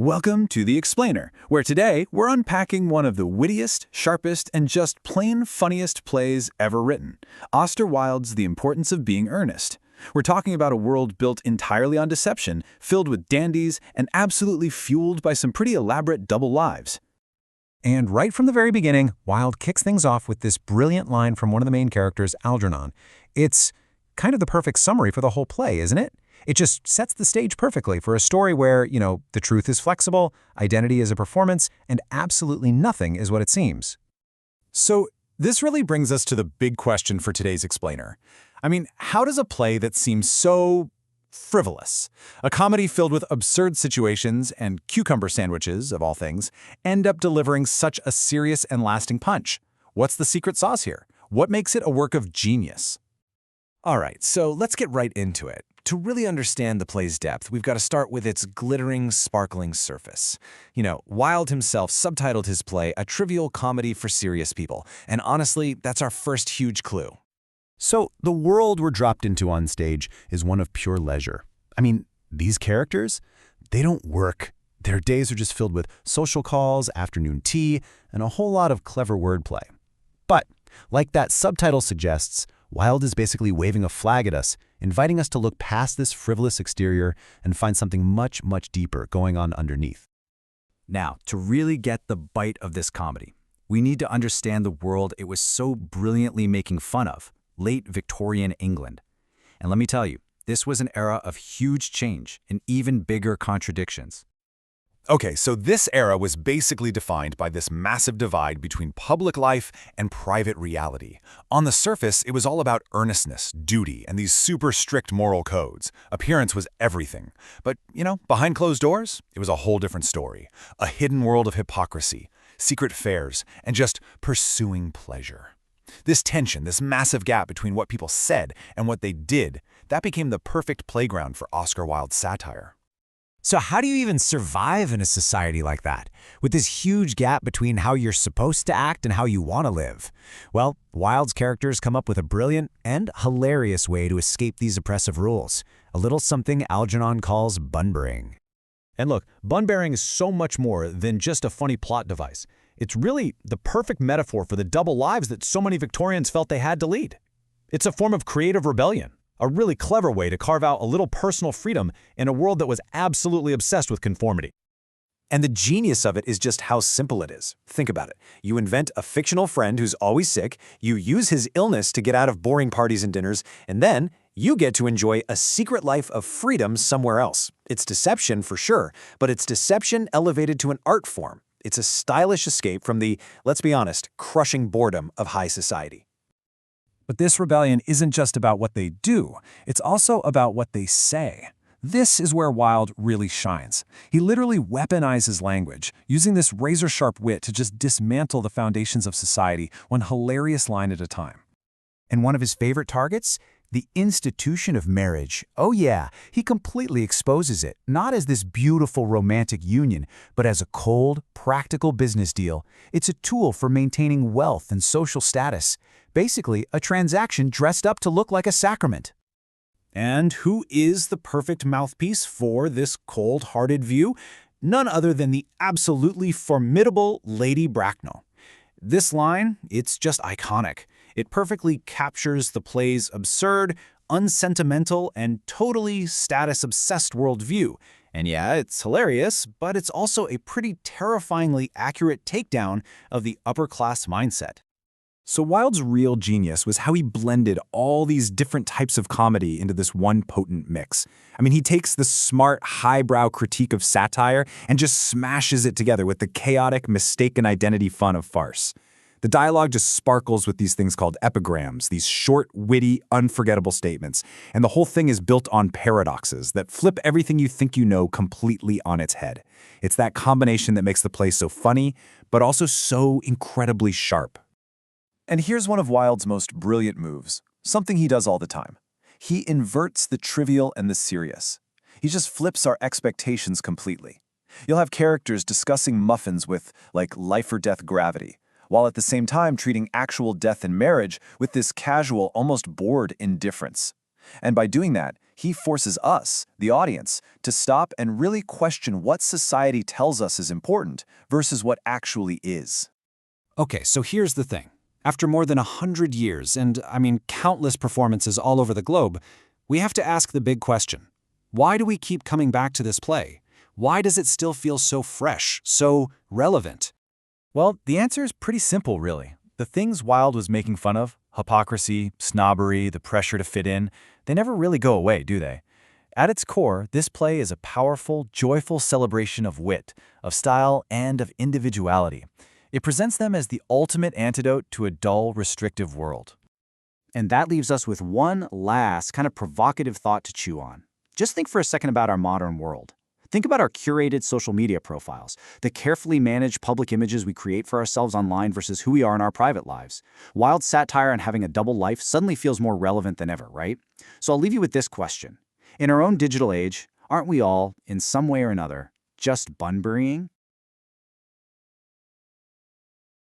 Welcome to The Explainer, where today we're unpacking one of the wittiest, sharpest, and just plain funniest plays ever written, Oscar Wilde's The Importance of Being Earnest. We're talking about a world built entirely on deception, filled with dandies, and absolutely fueled by some pretty elaborate double lives. And right from the very beginning, Wilde kicks things off with this brilliant line from one of the main characters, Algernon. It's kind of the perfect summary for the whole play, isn't it? It just sets the stage perfectly for a story where, the truth is flexible, identity is a performance, and absolutely nothing is what it seems. So this really brings us to the big question for today's Explainer. How does a play that seems so frivolous, a comedy filled with absurd situations and cucumber sandwiches, of all things, end up delivering such a serious and lasting punch? What's the secret sauce here? What makes it a work of genius? All right, so let's get right into it. To really understand the play's depth, we've got to start with its glittering, sparkling surface. Wilde himself subtitled his play A Trivial Comedy for Serious People, and honestly, that's our first huge clue. So the world we're dropped into on stage is one of pure leisure. These characters, they don't work. Their days are just filled with social calls, afternoon tea, and a whole lot of clever wordplay. But, like that subtitle suggests, Wilde is basically waving a flag at us, inviting us to look past this frivolous exterior and find something much, much deeper going on underneath. Now, to really get the bite of this comedy, we need to understand the world it was so brilliantly making fun of, late Victorian England. And let me tell you, this was an era of huge change and even bigger contradictions. Okay, so this era was basically defined by this massive divide between public life and private reality. On the surface, it was all about earnestness, duty, and these super strict moral codes. Appearance was everything. But, behind closed doors, it was a whole different story. A hidden world of hypocrisy, secret affairs, and just pursuing pleasure. This tension, this massive gap between what people said and what they did, that became the perfect playground for Oscar Wilde's satire. So how do you even survive in a society like that, with this huge gap between how you're supposed to act and how you want to live? Well, Wilde's characters come up with a brilliant and hilarious way to escape these oppressive rules, a little something Algernon calls Bunburying. And look, Bunburying is so much more than just a funny plot device. It's really the perfect metaphor for the double lives that so many Victorians felt they had to lead. It's a form of creative rebellion, a really clever way to carve out a little personal freedom in a world that was absolutely obsessed with conformity. And the genius of it is just how simple it is. Think about it. You invent a fictional friend who's always sick, you use his illness to get out of boring parties and dinners, and then you get to enjoy a secret life of freedom somewhere else. It's deception for sure, but it's deception elevated to an art form. It's a stylish escape from the, let's be honest, crushing boredom of high society. But this rebellion isn't just about what they do, it's also about what they say. This is where Wilde really shines. He literally weaponizes language, using this razor-sharp wit to just dismantle the foundations of society, one hilarious line at a time. And one of his favorite targets? The institution of marriage. Oh yeah, he completely exposes it, not as this beautiful romantic union, but as a cold, practical business deal. It's a tool for maintaining wealth and social status. Basically, a transaction dressed up to look like a sacrament. And who is the perfect mouthpiece for this cold-hearted view? None other than the absolutely formidable Lady Bracknell. This line, it's just iconic. It perfectly captures the play's absurd, unsentimental, and totally status-obsessed worldview. And yeah, it's hilarious, but it's also a pretty terrifyingly accurate takedown of the upper-class mindset. So Wilde's real genius was how he blended all these different types of comedy into this one potent mix. He takes the smart, highbrow critique of satire and just smashes it together with the chaotic, mistaken identity fun of farce. The dialogue just sparkles with these things called epigrams, these short, witty, unforgettable statements. And the whole thing is built on paradoxes that flip everything you think you know completely on its head. It's that combination that makes the play so funny, but also so incredibly sharp. And here's one of Wilde's most brilliant moves, something he does all the time. He inverts the trivial and the serious. He just flips our expectations completely. You'll have characters discussing muffins with, life or death gravity, while at the same time treating actual death and marriage with this casual, almost bored indifference. And by doing that, he forces us, the audience, to stop and really question what society tells us is important versus what actually is. Okay, so here's the thing. After more than 100 years, and countless performances all over the globe, we have to ask the big question. Why do we keep coming back to this play? Why does it still feel so fresh, so relevant? Well, the answer is pretty simple, really. The things Wilde was making fun of, hypocrisy, snobbery, the pressure to fit in, they never really go away, do they? At its core, this play is a powerful, joyful celebration of wit, of style, and of individuality. It presents them as the ultimate antidote to a dull, restrictive world. And that leaves us with one last kind of provocative thought to chew on. Just think for a second about our modern world. Think about our curated social media profiles, the carefully managed public images we create for ourselves online versus who we are in our private lives. Wilde's satire on having a double life suddenly feels more relevant than ever, right? So I'll leave you with this question. In our own digital age, aren't we all, in some way or another, just Bunburying?